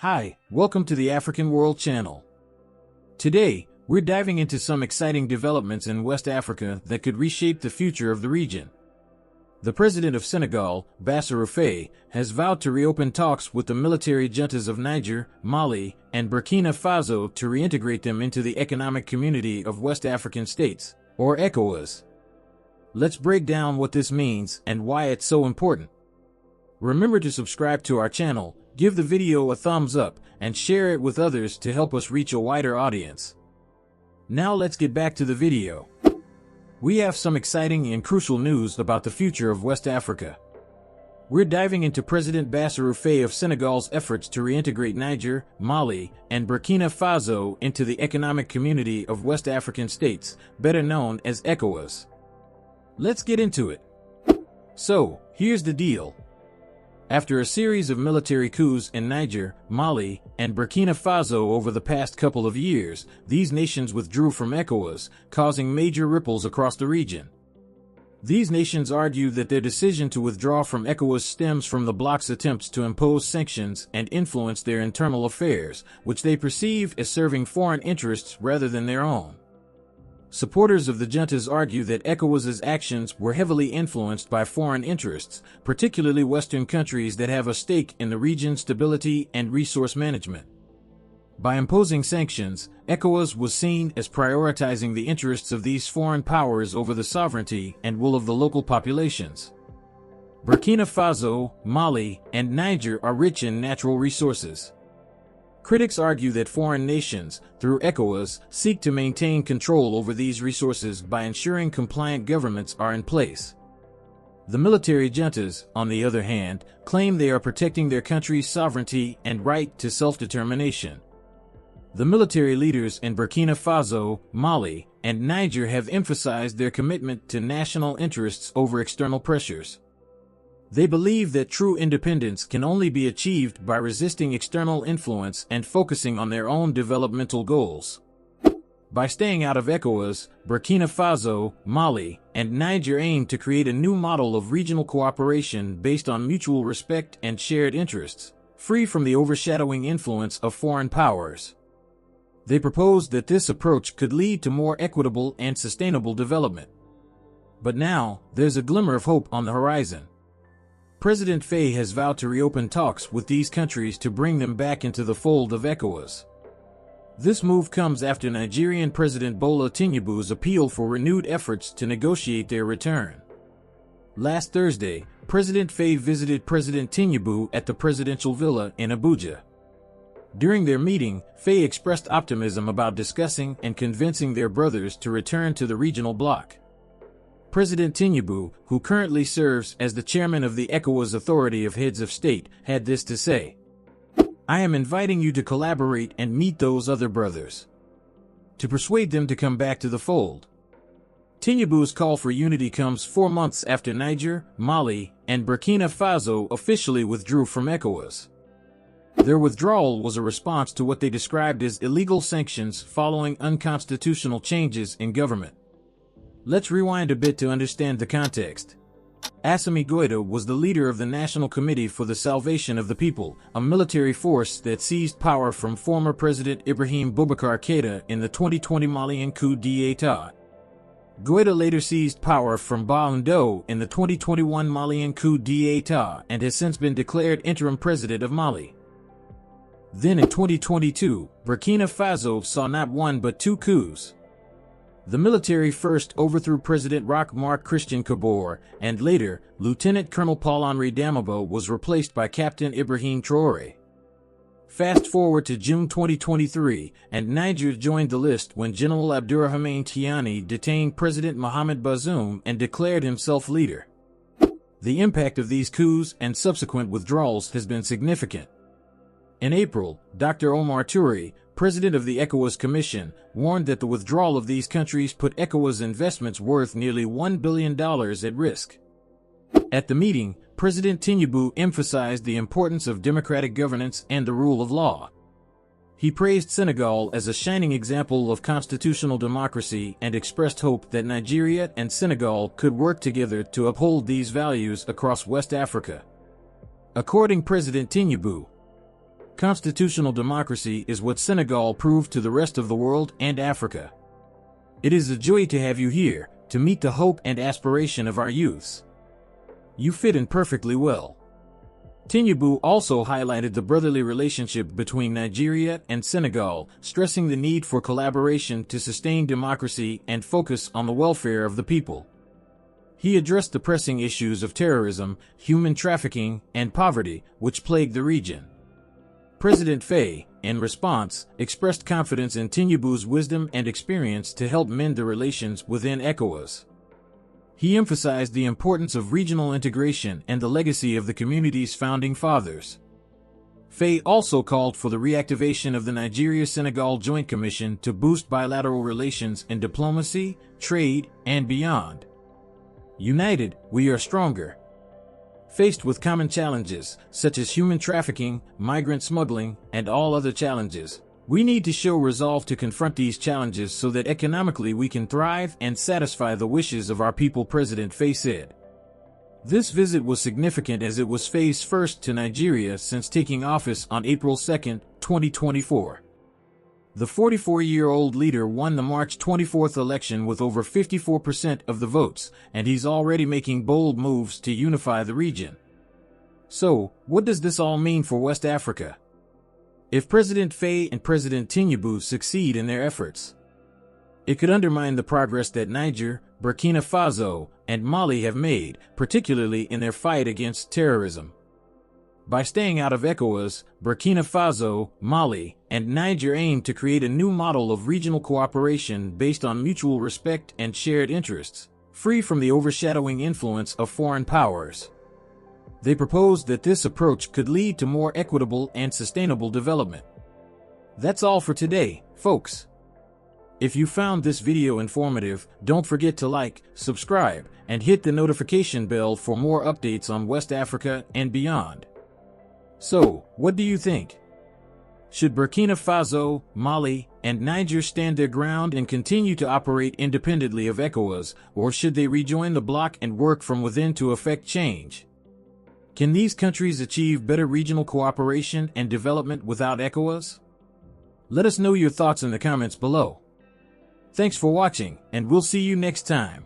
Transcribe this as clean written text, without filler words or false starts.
Hi, welcome to the African World Channel. Today, we're diving into some exciting developments in West Africa that could reshape the future of the region. The president of Senegal, Bassirou Faye, has vowed to reopen talks with the military juntas of Niger, Mali, and Burkina Faso to reintegrate them into the Economic Community of West African States, or Ecowas. Let's break down what this means and why it's so important. Remember to subscribe to our channel, give the video a thumbs up, and share it with others to help us reach a wider audience. Now let's get back to the video. We have some exciting and crucial news about the future of West Africa. We're diving into President Bassirou Faye of Senegal's efforts to reintegrate Niger, Mali, and Burkina Faso into the Economic Community of West African States, better known as ECOWAS. Let's get into it. So, here's the deal. After a series of military coups in Niger, Mali, and Burkina Faso over the past couple of years, these nations withdrew from ECOWAS, causing major ripples across the region. These nations argue that their decision to withdraw from ECOWAS stems from the bloc's attempts to impose sanctions and influence their internal affairs, which they perceive as serving foreign interests rather than their own. Supporters of the juntas argue that ECOWAS's actions were heavily influenced by foreign interests, particularly Western countries that have a stake in the region's stability and resource management. By imposing sanctions, ECOWAS was seen as prioritizing the interests of these foreign powers over the sovereignty and will of the local populations. Burkina Faso, Mali, and Niger are rich in natural resources. Critics argue that foreign nations, through ECOWAS, seek to maintain control over these resources by ensuring compliant governments are in place. The military juntas, on the other hand, claim they are protecting their country's sovereignty and right to self-determination. The military leaders in Burkina Faso, Mali, and Niger have emphasized their commitment to national interests over external pressures. They believe that true independence can only be achieved by resisting external influence and focusing on their own developmental goals. By staying out of ECOWAS, Burkina Faso, Mali, and Niger aim to create a new model of regional cooperation based on mutual respect and shared interests, free from the overshadowing influence of foreign powers. They propose that this approach could lead to more equitable and sustainable development. But now, there's a glimmer of hope on the horizon. President Faye has vowed to reopen talks with these countries to bring them back into the fold of ECOWAS. This move comes after Nigerian President Bola Tinubu's appeal for renewed efforts to negotiate their return. Last Thursday, President Faye visited President Tinubu at the presidential villa in Abuja. During their meeting, Faye expressed optimism about discussing and convincing their brothers to return to the regional bloc. President Tinubu, who currently serves as the chairman of the ECOWAS Authority of Heads of State, had this to say: "I am inviting you to collaborate and meet those other brothers, to persuade them to come back to the fold." Tinubu's call for unity comes 4 months after Niger, Mali, and Burkina Faso officially withdrew from ECOWAS. Their withdrawal was a response to what they described as illegal sanctions following unconstitutional changes in government. Let's rewind a bit to understand the context. Assimi Goïta was the leader of the National Committee for the Salvation of the People, a military force that seized power from former President Ibrahim Boubacar Keïta in the 2020 Malian coup d'état. Goïta later seized power from Bola in the 2021 Malian coup d'état and has since been declared interim president of Mali. Then in 2022, Burkina Faso saw not one but 2 coups. The military first overthrew President Roch-Marc Christian Kabore, and later, Lieutenant Colonel Paul-Henri Damiba was replaced by Captain Ibrahim Traoré. Fast forward to June 2023, and Niger joined the list when General Abdourahmane Tiani detained President Mohamed Bazoum and declared himself leader. The impact of these coups and subsequent withdrawals has been significant. In April, Dr. Omar Touré, president of the ECOWAS Commission, warned that the withdrawal of these countries put ECOWAS investments worth nearly $1 billion at risk. At the meeting, President Tinubu emphasized the importance of democratic governance and the rule of law. He praised Senegal as a shining example of constitutional democracy and expressed hope that Nigeria and Senegal could work together to uphold these values across West Africa. According to President Tinubu, Constitutional democracy is what Senegal proved to the rest of the world and Africa. It is a joy to have you here, to meet the hope and aspiration of our youths. You fit in perfectly well. Tinubu also highlighted the brotherly relationship between Nigeria and Senegal, stressing the need for collaboration to sustain democracy and focus on the welfare of the people. He addressed the pressing issues of terrorism, human trafficking, and poverty, which plague the region. President Faye, in response, expressed confidence in Tinubu's wisdom and experience to help mend the relations within Ecowas. He emphasized the importance of regional integration and the legacy of the community's founding fathers. Faye also called for the reactivation of the Nigeria-Senegal Joint Commission to boost bilateral relations in diplomacy, trade, and beyond. United, we are stronger. Faced with common challenges, such as human trafficking, migrant smuggling, and all other challenges, we need to show resolve to confront these challenges so that economically we can thrive and satisfy the wishes of our people, President Faye said. This visit was significant as it was Faye's first to Nigeria since taking office on April 2, 2024. The 44-year-old leader won the March 24th election with over 54% of the votes, and he's already making bold moves to unify the region. So, what does this all mean for West Africa? If President Faye and President Tinubu succeed in their efforts, it could undermine the progress that Niger, Burkina Faso, and Mali have made, particularly in their fight against terrorism. By staying out of Ecowas, Burkina Faso, Mali, and Niger aim to create a new model of regional cooperation based on mutual respect and shared interests, free from the overshadowing influence of foreign powers. They proposed that this approach could lead to more equitable and sustainable development. That's all for today, folks. If you found this video informative, don't forget to like, subscribe, and hit the notification bell for more updates on West Africa and beyond. So, what do you think? Should Burkina Faso, Mali, and Niger stand their ground and continue to operate independently of ECOWAS, or should they rejoin the bloc and work from within to effect change? Can these countries achieve better regional cooperation and development without ECOWAS? Let us know your thoughts in the comments below. Thanks for watching, and we'll see you next time.